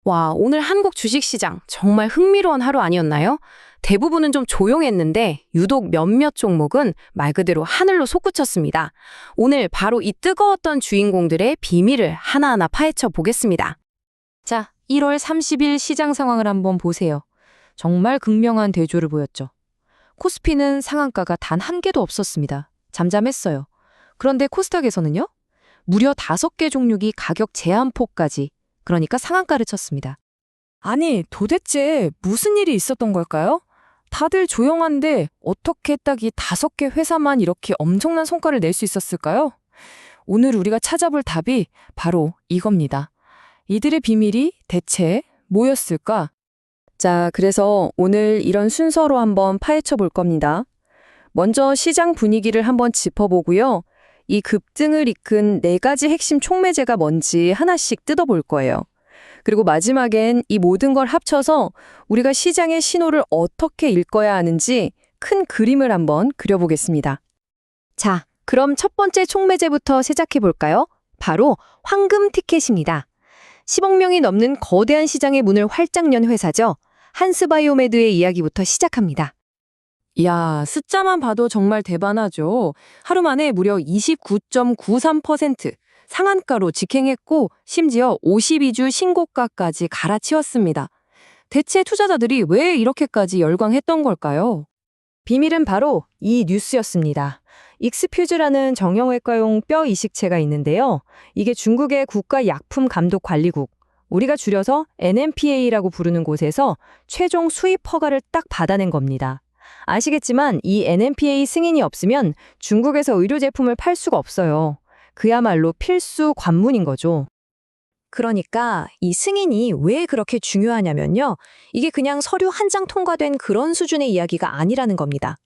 와, 오늘 한국 주식시장 정말 흥미로운 하루 아니었나요? 대부분은 좀 조용했는데 유독 몇몇 종목은 말 그대로 하늘로 솟구쳤습니다. 오늘 바로 이 뜨거웠던 주인공들의 비밀을 하나하나 파헤쳐 보겠습니다. 자, 1월 30일 시장 상황을 한번 보세요. 정말 극명한 대조를 보였죠. 코스피는 상한가가 단 한 개도 없었습니다. 잠잠했어요. 그런데 코스닥에서는요? 무려 5개 종목이 가격 제한폭까지, 그러니까 상한가를 쳤습니다. 아니, 도대체 무슨 일이 있었던 걸까요? 다들 조용한데 어떻게 딱 이 5개 회사만 이렇게 엄청난 성과를 낼 수 있었을까요? 오늘 우리가 찾아볼 답이 바로 이겁니다. 이들의 비밀이 대체 뭐였을까? 자, 그래서 오늘 이런 순서로 한번 파헤쳐 볼 겁니다. 먼저 시장 분위기를 한번 짚어보고요. 이 급등을 이끈 4가지 핵심 촉매제가 뭔지 하나씩 뜯어볼 거예요. 그리고 마지막엔 이 모든 걸 합쳐서 우리가 시장의 신호를 어떻게 읽어야 하는지 큰 그림을 한번 그려보겠습니다. 자, 그럼 첫 번째 촉매제부터 시작해 볼까요? 바로 황금 티켓입니다. 10억 명이 넘는 거대한 시장의 문을 활짝 연 회사죠. 한스바이오메드의 이야기부터 시작합니다. 이야, 숫자만 봐도 정말 대단하죠. 하루 만에 무려 29.93% 상한가로 직행했고 심지어 52주 신고가까지 갈아치웠습니다. 대체 투자자들이 왜 이렇게까지 열광했던 걸까요? 비밀은 바로 이 뉴스였습니다. 익스퓨즈라는 정형외과용 뼈 이식체가 있는데요. 이게 중국의 국가약품감독관리국, 우리가 줄여서 NMPA라고 부르는 곳에서 최종 수입 허가를 딱 받아낸 겁니다. 아시겠지만 이 NMPA 승인이 없으면 중국에서 의료 제품을 팔 수가 없어요. 그야말로 필수 관문인 거죠. 그러니까 이 승인이 왜 그렇게 중요하냐면요. 이게 그냥 서류 한 장 통과된 그런 수준의 이야기가 아니라는 겁니다.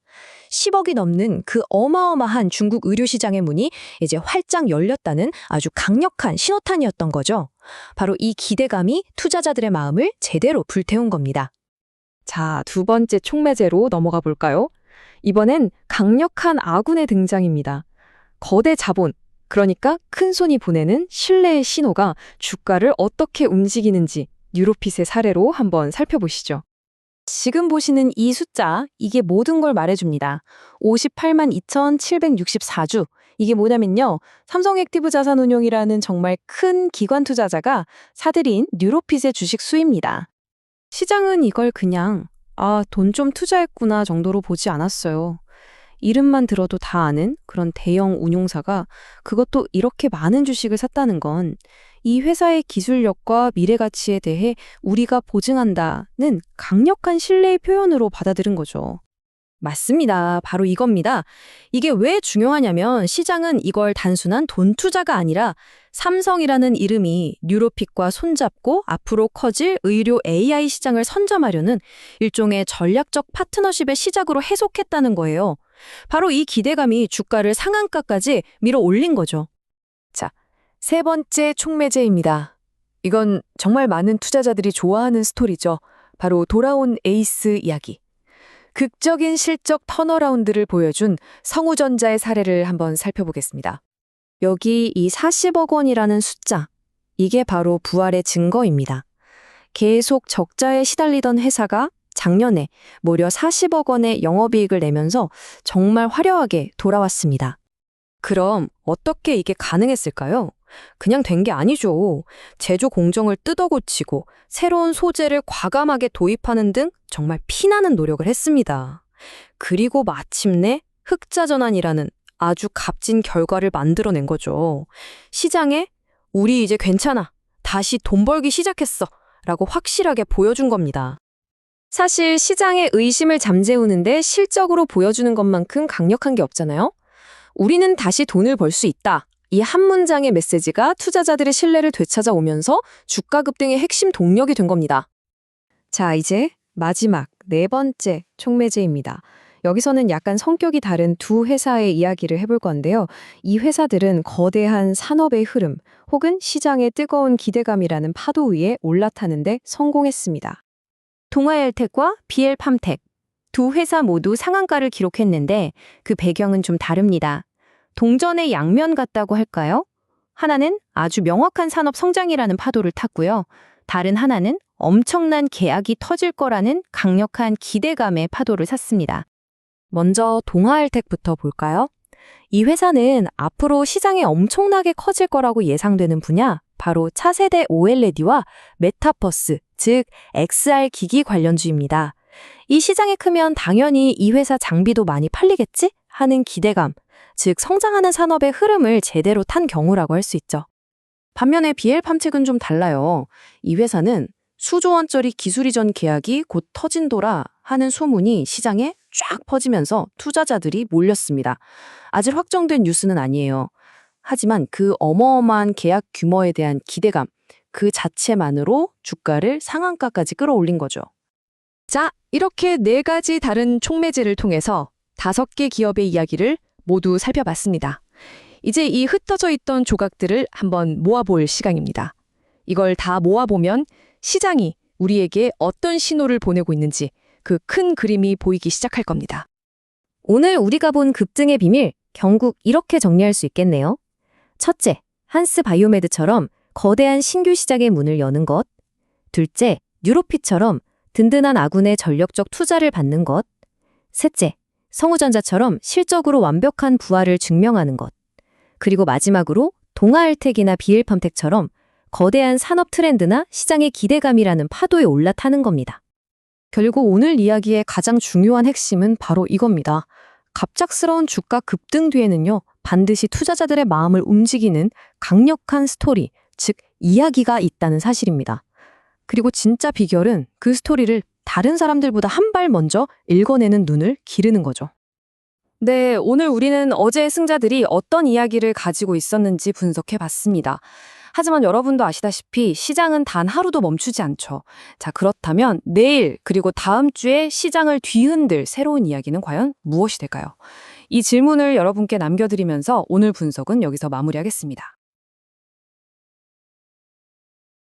10억이 넘는 그 어마어마한 중국 의료시장의 문이 이제 활짝 열렸다는 아주 강력한 신호탄이었던 거죠. 바로 이 기대감이 투자자들의 마음을 제대로 불태운 겁니다. 자, 두 번째 촉매제로 넘어가 볼까요? 이번엔 강력한 아군의 등장입니다. 거대 자본, 그러니까 큰 손이 보내는 신뢰의 신호가 주가를 어떻게 움직이는지 뉴로핏의 사례로 한번 살펴보시죠. 지금 보시는 이 숫자, 이게 모든 걸 말해줍니다. 58만 2,764주. 이게 뭐냐면요. 삼성액티브 자산운용이라는 정말 큰 기관 투자자가 사들인 뉴로핏의 주식 수입니다. 시장은 이걸 그냥 돈 좀 투자했구나 정도로 보지 않았어요. 이름만 들어도 다 아는 그런 대형 운용사가 그것도 이렇게 많은 주식을 샀다는 건 이 회사의 기술력과 미래 가치에 대해 우리가 보증한다는 강력한 신뢰의 표현으로 받아들인 거죠. 맞습니다. 바로 이겁니다. 이게 왜 중요하냐면 시장은 이걸 단순한 돈 투자가 아니라 삼성이라는 이름이 뉴로핏과 손잡고 앞으로 커질 의료 AI 시장을 선점하려는 일종의 전략적 파트너십의 시작으로 해석했다는 거예요. 바로 이 기대감이 주가를 상한가까지 밀어 올린 거죠. 자, 세 번째 촉매제입니다. 이건 정말 많은 투자자들이 좋아하는 스토리죠. 바로 돌아온 에이스 이야기. 극적인 실적 턴어라운드를 보여준 성우전자의 사례를 한번 살펴보겠습니다. 여기 이 40억 원이라는 숫자, 이게 바로 부활의 증거입니다. 계속 적자에 시달리던 회사가 작년에 무려 40억 원의 영업이익을 내면서 정말 화려하게 돌아왔습니다. 그럼 어떻게 이게 가능했을까요? 그냥 된 게 아니죠. 제조 공정을 뜯어고치고 새로운 소재를 과감하게 도입하는 등 정말 피나는 노력을 했습니다. 그리고 마침내 흑자 전환이라는 아주 값진 결과를 만들어낸 거죠. 시장에 우리 이제 괜찮아. 다시 돈 벌기 시작했어. 라고 확실하게 보여준 겁니다. 사실 시장의 의심을 잠재우는데 실적으로 보여주는 것만큼 강력한 게 없잖아요. 우리는 다시 돈을 벌 수 있다. 이 한 문장의 메시지가 투자자들의 신뢰를 되찾아오면서 주가 급등의 핵심 동력이 된 겁니다. 자, 이제 마지막 네 번째 촉매제입니다. 여기서는 약간 성격이 다른 두 회사의 이야기를 해볼 건데요. 이 회사들은 거대한 산업의 흐름 혹은 시장의 뜨거운 기대감이라는 파도 위에 올라타는데 성공했습니다. 동아엘텍과 BL팜텍 두 회사 모두 상한가를 기록했는데 그 배경은 좀 다릅니다. 동전의 양면 같다고 할까요? 하나는 아주 명확한 산업 성장이라는 파도를 탔고요. 다른 하나는 엄청난 계약이 터질 거라는 강력한 기대감의 파도를 샀습니다. 먼저 동아알텍부터 볼까요? 이 회사는 앞으로 시장이 엄청나게 커질 거라고 예상되는 분야, 바로 차세대 OLED와 메타버스, 즉 XR 기기 관련주입니다. 이 시장이 크면 당연히 이 회사 장비도 많이 팔리겠지? 하는 기대감, 즉 성장하는 산업의 흐름을 제대로 탄 경우라고 할 수 있죠. 반면에 비엘팜텍은 좀 달라요. 이 회사는 수조 원짜리 기술 이전 계약이 곧 터진도라 하는 소문이 시장에 쫙 퍼지면서 투자자들이 몰렸습니다. 아직 확정된 뉴스는 아니에요. 하지만 그 어마어마한 계약 규모에 대한 기대감, 그 자체만으로 주가를 상한가까지 끌어올린 거죠. 자, 이렇게 4가지 다른 촉매제를 통해서 5개 기업의 이야기를 모두 살펴봤습니다. 이제 이 흩어져 있던 조각들을 한번 모아볼 시간입니다. 이걸 다 모아보면 시장이 우리에게 어떤 신호를 보내고 있는지 그 큰 그림이 보이기 시작할 겁니다. 오늘 우리가 본 급등의 비밀, 결국 이렇게 정리할 수 있겠네요. 첫째, 한스 바이오메드처럼 거대한 신규 시장의 문을 여는 것. 둘째, 뉴로핏처럼 든든한 아군의 전력적 투자를 받는 것. 셋째, 성우전자처럼 실적으로 완벽한 부활을 증명하는 것. 그리고 마지막으로 동아알텍이나 비엘팜텍처럼 거대한 산업 트렌드나 시장의 기대감이라는 파도에 올라타는 겁니다. 결국 오늘 이야기의 가장 중요한 핵심은 바로 이겁니다. 갑작스러운 주가 급등 뒤에는요, 반드시 투자자들의 마음을 움직이는 강력한 스토리, 즉 이야기가 있다는 사실입니다. 그리고 진짜 비결은 그 스토리를 다른 사람들보다 한 발 먼저 읽어내는 눈을 기르는 거죠. 네, 오늘 우리는 어제의 승자들이 어떤 이야기를 가지고 있었는지 분석해 봤습니다. 하지만 여러분도 아시다시피 시장은 단 하루도 멈추지 않죠. 자, 그렇다면 내일 그리고 다음 주에 시장을 뒤흔들 새로운 이야기는 과연 무엇이 될까요? 이 질문을 여러분께 남겨드리면서 오늘 분석은 여기서 마무리하겠습니다.